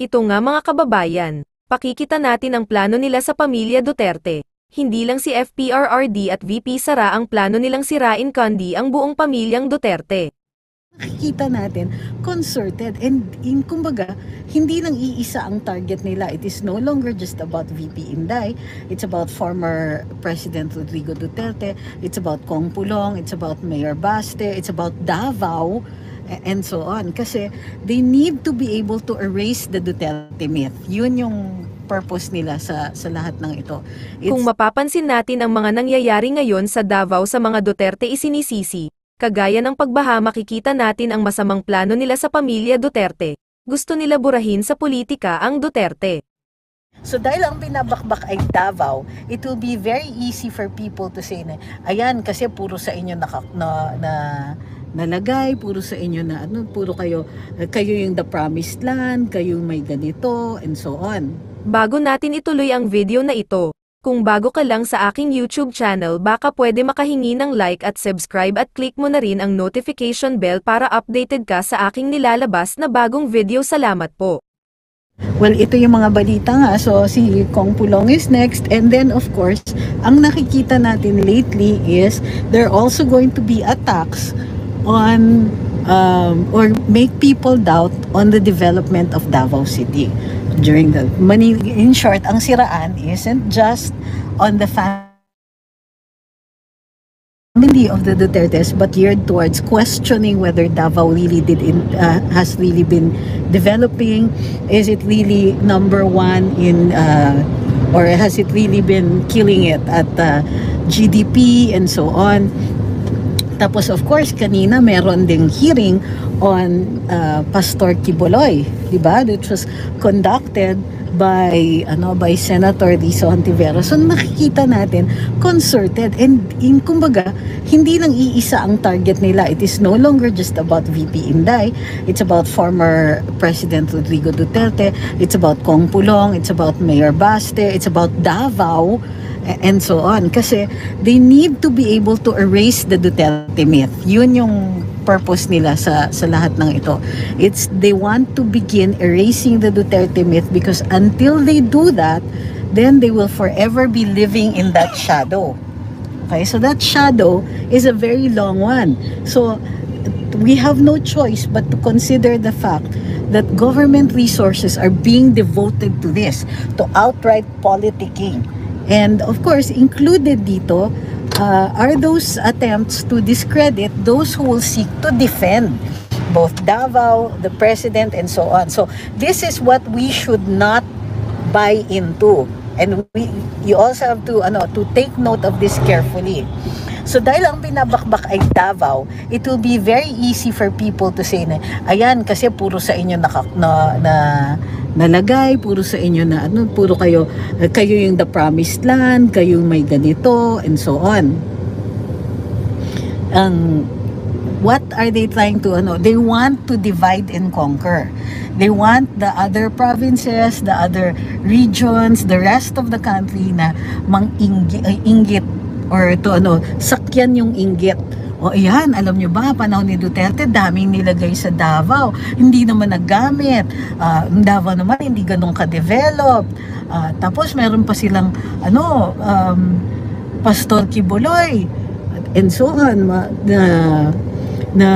Ito nga mga kababayan, pakikita natin ang plano nila sa pamilya Duterte. Hindi lang si FPRRD at VP Sara ang plano nilang sirain kundi ang buong pamilyang Duterte. Nakikita natin, concerted and kumbaga, hindi lang iisa ang target nila. It is no longer just about VP Inday. It's about former President Rodrigo Duterte. It's about Kong Pulong. It's about Mayor Baste. It's about Davao and so on. Kasi they need to be able to erase the Duterte myth. Yun yung purpose nila sa lahat ng ito. Kung mapapansin natin ang mga nangyayari ngayon sa Davao sa mga Duterte isinisisi, kagaya ng pagbaha makikita natin ang masamang plano nila sa pamilya Duterte. Gusto nila burahin sa politika ang Duterte. So dahil ang binabakbak ay Davao, it will be very easy for people to say na, ayan kasi puro sa inyo nalagay, puro sa inyo na puro kayo yung the promised land, kayo may ganito, and so on. Bago natin ituloy ang video na ito, kung bago ka lang sa aking YouTube channel baka pwede makahingi ng like at subscribe at click mo na rin ang notification bell para updated ka sa aking nilalabas na bagong video. Salamat po. Well, ito yung mga balita nga. So, si Kong Pulong is next. And then, of course, ang nakikita natin lately is there are also going to be attacks on or make people doubt on the development of Davao City. During the money, in short, ang siraan isn't just on the family of the Dutertes, but geared towards questioning whether Davao really has really been developing. Is it really number one in or has it really been killing it at GDP and so on? Tapos of course kanina meron ding hearing on Pastor Quiboloy, di ba? Which was conducted by Senator Rizzo Ontiveros. So nakikita natin concerted and kumbaga hindi lang iisa ang target nila. It is no longer just about VP Inday. It's about former President Rodrigo Duterte. It's about Kong Pulong. It's about Mayor Baste. It's about Davao and so on. Kasi they need to be able to erase the Duterte myth. Yun yung purpose nila sa lahat ng ito. They want to begin erasing the Duterte myth because until they do that, then they will forever be living in that shadow. Okay, so that shadow is a very long one. So we have no choice but to consider the fact that government resources are being devoted to this, to outright politicking. And of course, included dito are those attempts to discredit those who will seek to defend both Davao, the president, and so on. So this is what we should not buy into. And you also have to take note of this carefully. So dahil ang binabakbak ay Davao, it will be very easy for people to say na, ayan kasi puro sa inyo nalagay, puro sa inyo na puro kayo yung the promised land, kayo may ganito, and so on. What are they trying to they want to divide and conquer. They want the other provinces, the other regions, the rest of the country na inggit or to sakyan yung inggit. O ayan, alam nyo ba, panahon ni Duterte, daming nilagay sa Davao. Hindi naman nagamit. Davao naman, hindi ganun ka-develop. Tapos, meron pa silang, Pastor Quiboloy. And so on, na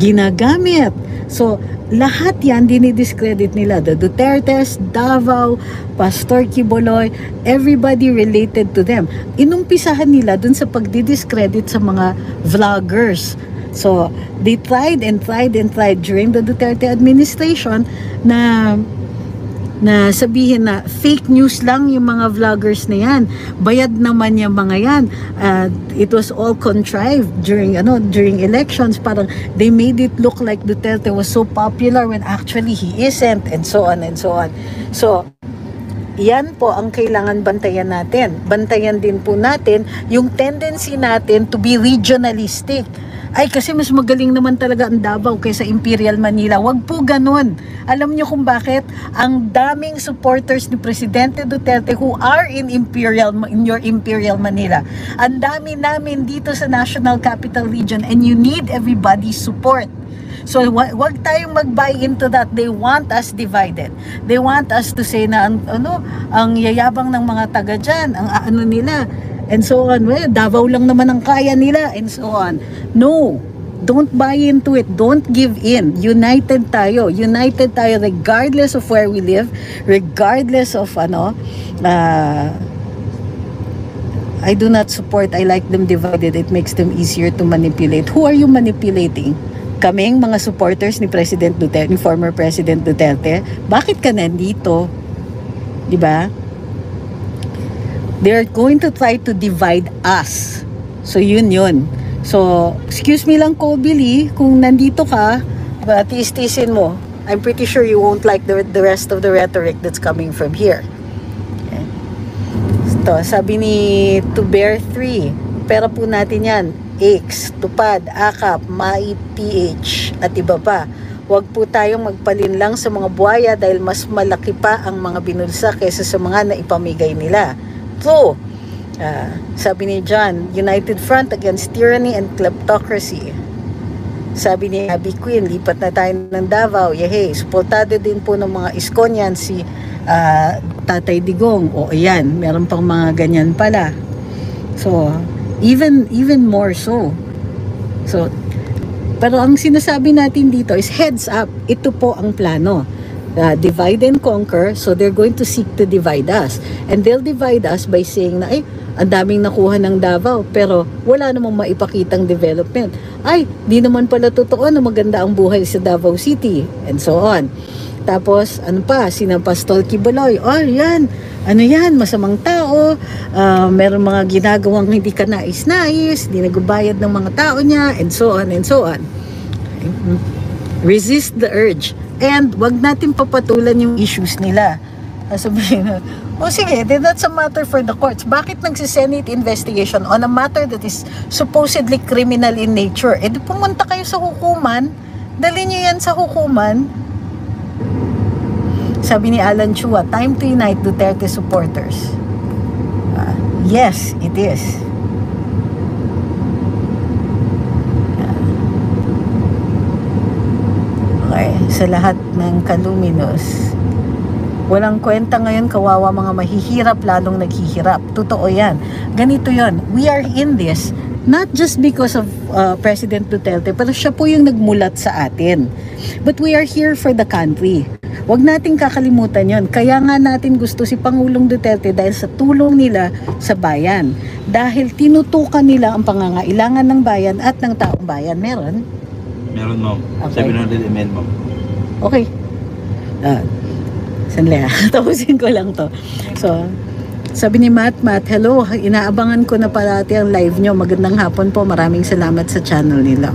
ginagamit. So, lahat yan dinidiscredit nila. The Dutertes, Davao, Pastor Quiboloy, everybody related to them. Inumpisahan nila dun sa pagdidiscredit sa mga vloggers. So, they tried and tried and tried during the Duterte administration na sabihin na fake news lang yung mga vloggers na yan. Bayad naman yung mga yan. It was all contrived during elections. Parang they made it look like Duterte was so popular when actually he isn't, and so on and so on. So, yan po ang kailangan bantayan natin. Bantayan din po natin yung tendency natin to be regionalistic. Ay, kasi mas magaling naman talaga ang Davao kaysa Imperial Manila. Wag po ganun. Alam niyo kung bakit? Ang daming supporters ni Presidente Duterte who are in your Imperial Manila. Ang dami namin dito sa National Capital Region and you need everybody's support. So wag tayong mag-buy into that. They want us divided. They want us to say na ang yayabang ng mga taga dyan, ang ano nila, and so on. Well, Davao lang naman ang kaya nila, and so on. No, don't buy into it. Don't give in. United tayo regardless of where we live, regardless of I do not support. I like them divided. It makes them easier to manipulate. Who are you manipulating? Kaming mga supporters ni President Duterte, ni former President Duterte. Bakit ka nandito? 'Di ba? They're going to try to divide us. So yun. So, excuse me lang, Colby Lee, kung nandito ka, tiis-tiisin mo. I'm pretty sure you won't like the rest of the rhetoric that's coming from here. Okay. So, sabi ni To Bear 3, pera po natin yan. X, Tupad, Akap, Mai, PH, at iba pa. Huwag po tayong magpalinlang sa mga buhaya dahil mas malaki pa ang mga binulsa kaysa sa mga naipamigay nila. So, sabi ni John, United Front Against Tyranny and Kleptocracy. Sabi ni Abby Queen, lipat na tayo ng Davao. Yehey, suportado din po ng mga Iskonian si Tatay Digong. O ayan, meron pang mga ganyan pala. So, even more so. So, pero ang sinasabi natin dito is heads up. Ito po ang plano. Divide and conquer, so they're going to seek to divide us. And they'll divide us by saying na, ang daming nakuha ng Davao, pero wala namang maipakitang development. Di naman pala totoo na maganda ang buhay sa Davao City, and so on. Tapos, sina Pastor Kibuloy, yan, masamang tao, meron mga ginagawang hindi ka nais-nais, hindi nagbayad ng mga tao niya, and so on, and so on. Okay. Resist the urge. And wag natin papatulan yung issues nila. Sabihin na, sige, then that's a matter for the courts. Bakit nagsisenate investigation on a matter that is supposedly criminal in nature? Di pumunta kayo sa hukuman, dali nyo yan sa hukuman. Sabi ni Alan Chua, time to unite Duterte supporters. Yes, it is. Sa lahat ng kaluminos, walang kwenta ngayon, kawawa mga mahihirap lalong naghihirap. Totoo yan. Ganito yon. We are in this not just because of President Duterte, pero siya po yung nagmulat sa atin. But we are here for the country. Huwag nating kakalimutan yon. Kaya nga natin gusto si Pangulong Duterte dahil sa tulong nila sa bayan. Dahil tinutukan nila ang pangangailangan ng bayan at ng taong bayan. Meron, ma'am. Okay. 700 ml, ma'am. Okay. Sandali tapusin ko lang to. So, sabi ni Matt, hello, inaabangan ko na parati ang live nyo. Magandang hapon po, maraming salamat sa channel nila.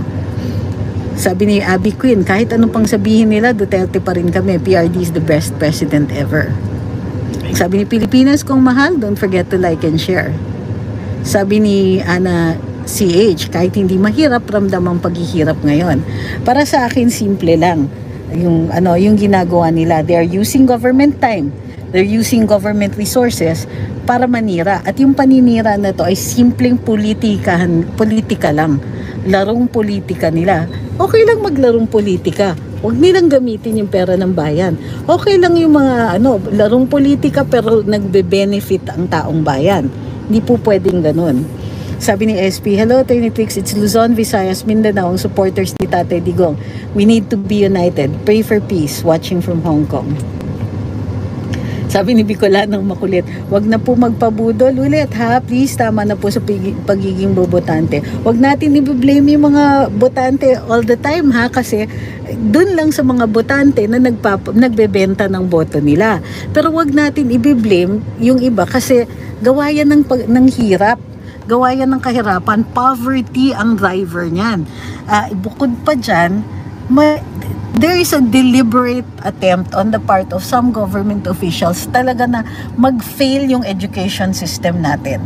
Sabi ni Abby Queen, kahit anong pang sabihin nila, Duterte pa rin kami. PRD is the best president ever. Sabi ni Pilipinas, kung mahal, don't forget to like and share. Sabi ni Ana CH, kahit hindi mahirap, ramdam ang paghihirap ngayon. Para sa akin, simple lang. Yung ginagawa nila, they are using government time, they're using government resources para manira, at yung paninira na to ay simpleng politika lang, larong politika nila. Okay lang maglarong politika, huwag nilang gamitin yung pera ng bayan. Okay lang yung mga larong politika pero nagbe-benefit ang taong bayan. Hindi po pwedeng ganun. Sabi ni SP, hello Trinitix, it's Luzon, Visayas, Mindanao, ang supporters ni Tatay Digong. We need to be united. Pray for peace. Watching from Hong Kong. Sabi ni Bicolanong makulit, wag na po magpabudol ulit ha. Please, tama na po sa pagiging bobotante. Wag natin i-blame yung mga botante all the time ha. Kasi dun lang sa mga botante na nagbebenta ng boto nila. Pero wag natin i-blame yung iba kasi gawa yan ng hirap. Gawa yan ng kahirapan. Poverty ang driver niyan. Bukod pa dyan, there is a deliberate attempt on the part of some government officials talaga na mag-fail yung education system natin.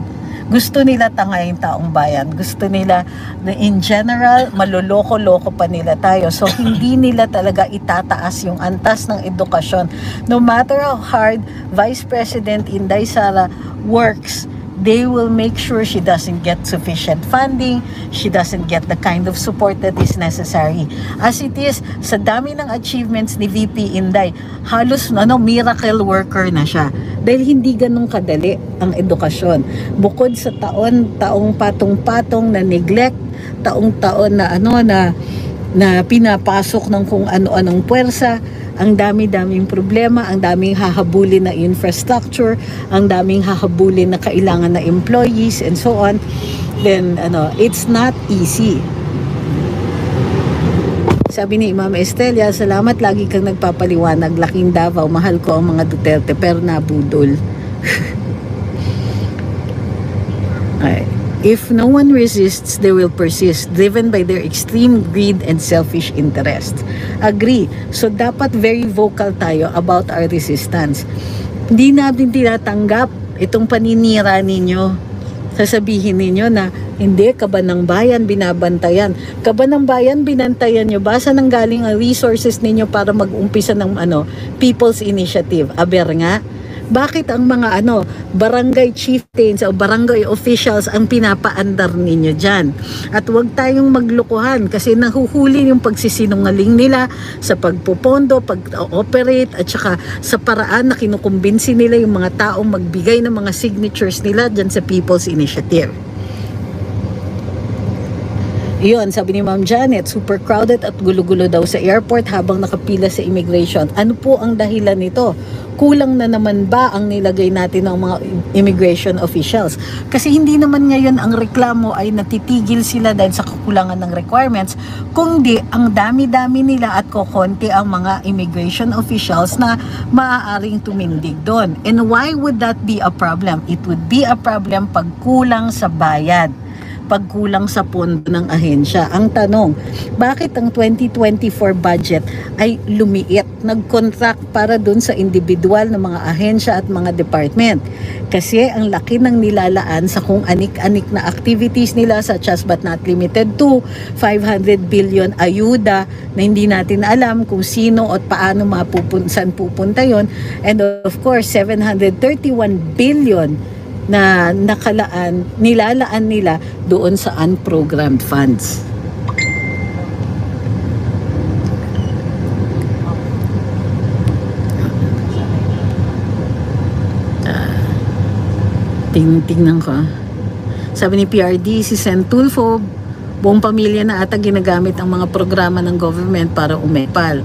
Gusto nila tangayin taong bayan. Gusto nila na in general, maloloko-loko pa nila tayo. So, hindi nila talaga itataas yung antas ng edukasyon. No matter how hard Vice President Inday Sara works they will make sure she doesn't get sufficient funding, she doesn't get the kind of support that is necessary. As it is, sa dami ng achievements ni VP Inday, halos miracle worker na siya. Dahil hindi ganun kadali ang edukasyon. Bukod sa taong patong-patong na neglect, taong-taon na pinapasok ng kung ano-anong puwersa, ang dami-daming problema, ang daming hahabulin na infrastructure, ang daming hahabulin na kailangan na employees and so on, then it's not easy. Sabi ni Ma'am Estelia, salamat, lagi kang nagpapaliwanag, laking Davao, mahal ko ang mga Duterte pero nabudol. Alright. If no one resists, they will persist, driven by their extreme greed and selfish interest. Agree. So, dapat very vocal tayo about our resistance. Hindi natin tinatanggap itong paninira ninyo. Sasabihin ninyo na, hindi, kaban ng bayan, binabantayan. Kaban ng bayan, binantayan nyo ba? Saan nanggaling ang resources ninyo para mag-umpisa ng People's Initiative? Aber nga. Bakit ang mga barangay chieftains o barangay officials ang pinapaandar ninyo dyan? At huwag tayong maglukuhan kasi nahuhuli yung pagsisinungaling nila sa pagpupondo, pag-operate at saka sa paraan na kinukumbinsi nila yung mga taong magbigay ng mga signatures nila dyan sa People's Initiative. Iyon, sabi ni Ma'am Janet, super crowded at gulo-gulo daw sa airport habang nakapila sa immigration. Ano po ang dahilan nito? Kulang na naman ba ang nilagay natin ng mga immigration officials? Kasi hindi naman ngayon ang reklamo ay natitigil sila dahil sa kakulangan ng requirements, kundi ang dami-dami nila at kokonti ang mga immigration officials na maaaring tumindig doon. And why would that be a problem? It would be a problem pag kulang sa bayad, pagkulang sa pondo ng ahensya. Ang tanong, bakit ang 2024 budget ay lumiit, nag-contract para dun sa individual na mga ahensya at mga department? Kasi ang laki ng nilalaan sa kung anik-anik na activities nila such as but not limited to 500 billion ayuda na hindi natin alam kung sino at paano saan pupunta yon, and of course 731 billion na nilalaan nila doon sa unprogrammed funds. Tingnan ko. Sabi ni PRD, si Sen Tulfo, buong pamilya na ata ginagamit ang mga programa ng government para umepal.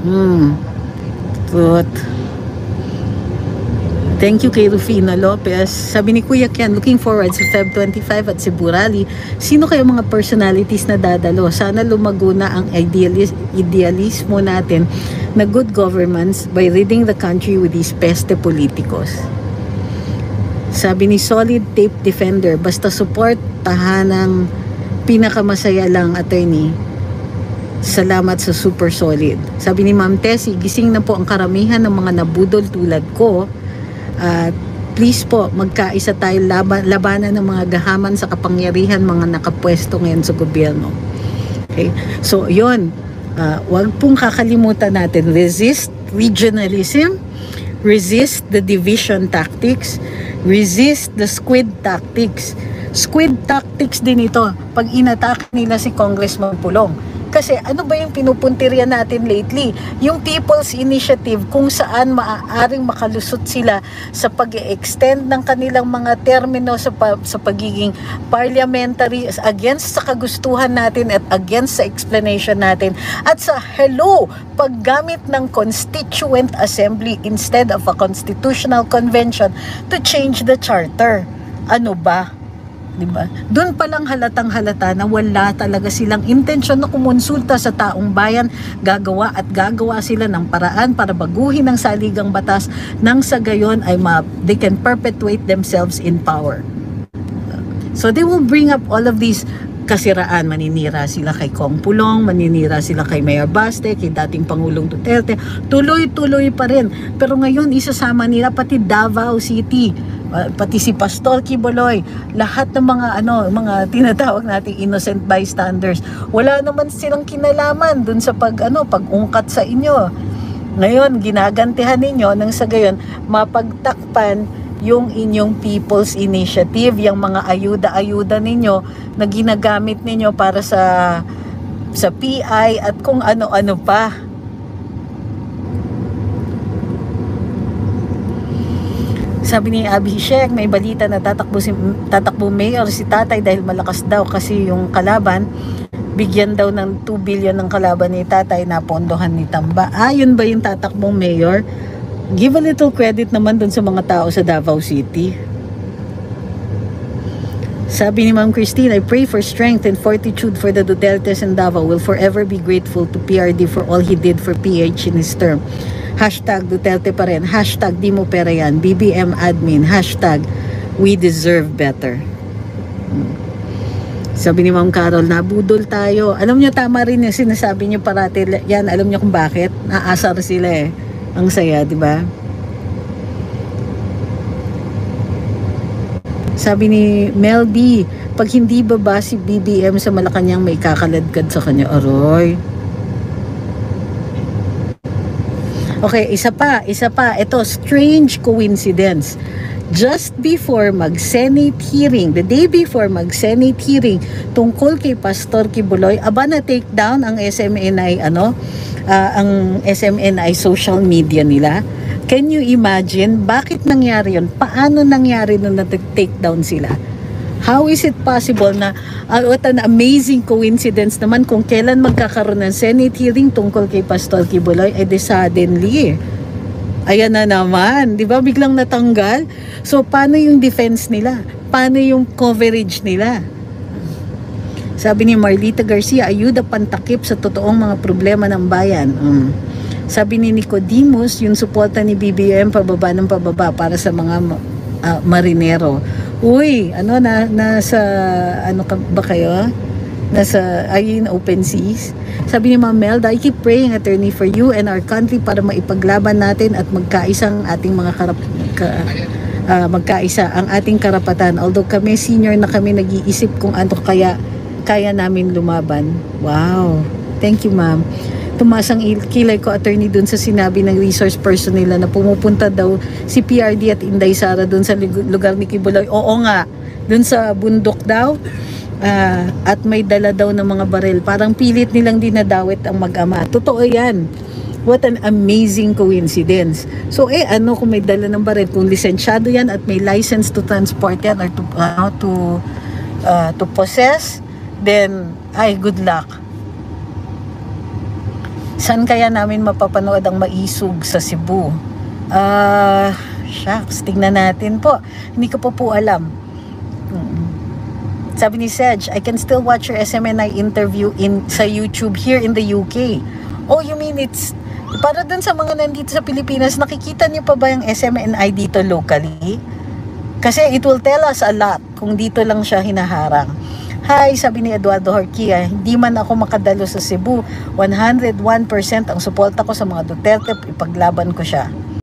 Thank you kay Rufino Lopez. Sabi ni Kuya Ken, looking forward sa Feb 25 at Cebu Rally. Sino kayo mga personalities na dadalo? Sana lumago na ang idealismo natin na good governance by ridding the country with these peste politicos. Sabi ni Solid Tape Defender, basta support, tahanang pinakamasaya lang, attorney. Salamat sa super solid. Sabi ni Ma'am Tessie, gising na po ang karamihan ng mga nabudol tulad ko. Please po, magkaisa tayo labanan ng mga gahaman sa kapangyarihan, mga nakapwesto ngayon sa gobyerno. Okay? So, yun. Wag pong kakalimutan natin, resist regionalism, resist the division tactics, resist the squid tactics. Squid tactics din ito pag inatake nila si Congressman Pulong. Kasi ano ba yung pinupuntirya natin lately? Yung People's Initiative kung saan maaaring makalusot sila sa pag-extend ng kanilang mga termino sa pagiging parliamentary against sa kagustuhan natin at against sa explanation natin. At sa paggamit ng Constituent Assembly instead of a Constitutional Convention to change the charter. Ano ba? Diba? Doon pa lang halatang-halata na wala talaga silang intensyon na kumonsulta sa taong bayan. Gagawa sila ng paraan para baguhin ang saligang batas nang sa gayon ay they can perpetuate themselves in power. So they will bring up all of these kasiraan. Maninira sila kay Kong Pulong, maninira sila kay Mayor Baste, kay dating Pangulong Duterte. Tuloy-tuloy pa rin. Pero ngayon isasama nila pati Davao City, pati si Pastor Quiboloy, lahat ng mga tinatawag nating innocent bystanders. Wala naman silang kinalaman dun sa pag-ungkat sa inyo. Ngayon, ginagantihan ninyo nang sa gayon mapagtakpan yung inyong People's Initiative, yung mga ayuda-ayuda ninyo na ginagamit ninyo para sa PI at kung ano-ano pa. Sabi ni Abhishek, may balita na tatakbo mayor si tatay dahil malakas daw kasi yung kalaban, bigyan daw ng 2 billion ng kalaban ni tatay na pondohan ni Tamba. Yun ba yung tatakbong mayor? Give a little credit naman dun sa mga tao sa Davao City. Sabi ni Ma'am Christine, I pray for strength and fortitude for the Dutertes in Davao. Will forever be grateful to PRD for all he did for PH in his term. Hashtag Duterte pa rin. Hashtag di mo pera yan. BBM admin. Hashtag we deserve better. Sabi ni Ma'am Carol, nabudol tayo. Alam niyo, tama rin yung sinasabi niyo parati. Yan, alam niyo kung bakit? Naasar sila eh. Ang saya, di ba? Sabi ni Mel B, pag hindi baba si BBM sa Malacanang, may kakaladkad sa kanya. Aroy. Okay, isa pa. Ito, strange coincidence. Just before mag-Senate hearing, the day before mag-Senate hearing, tungkol kay Pastor Kibuloy, na take down ang SMNI, ang SMNI social media nila. Can you imagine? Bakit nangyari yun? Paano nangyari nung na-take down sila? How is it possible na, what an amazing coincidence naman kung kailan magkakaroon ng Senate hearing tungkol kay Pastor Kibuloy, suddenly, ayan na naman, di ba? Biglang natanggal. So, paano yung defense nila? Paano yung coverage nila? Sabi ni Marlita Garcia, ayuda pantakip sa totoong mga problema ng bayan. Sabi ni Nicodemus, yung suporta ni BBM pababa ng pababa para sa mga marinero. Uy, nasa, ba kayo? Nasa, in open seas. Sabi ni Ma'am Melda, I keep praying, attorney, for you and our country para maipaglaban natin at magkaisang ating mga magkaisa ang ating karapatan. Although kami, senior na kami, nag-iisip kung ano kaya namin lumaban. Wow. Thank you, ma'am. Tumaas ang kilay ko, attorney, dun sa sinabi ng resource person nila na pumupunta daw si PRD at Inday Sara dun sa lugar ni Kibuloy. Oo nga, dun sa bundok daw. At may dala daw ng mga baril. Parang pilit nilang dinadawit ang mag-ama. Totoo yan. What an amazing coincidence. So kung may dala ng baril, kung lisensyado yan at may license to transport yan or to possess, then good luck. Saan kaya namin mapapanood ang maisog sa Cebu? Shucks, tingnan natin po. Hindi ko po alam. Sabi ni Sedge, I can still watch your SMNI interview sa YouTube here in the UK. Oh, you mean it's para dun sa mga nandito sa Pilipinas, nakikita niyo pa ba yung SMNI dito locally? Kasi it will tell us a lot kung dito lang siya hinaharang. Hi, sabi ni Eduardo Horquilla, hindi man ako makadalo sa Cebu. 101% ang suporta ko sa mga Duterte, ipaglaban ko siya.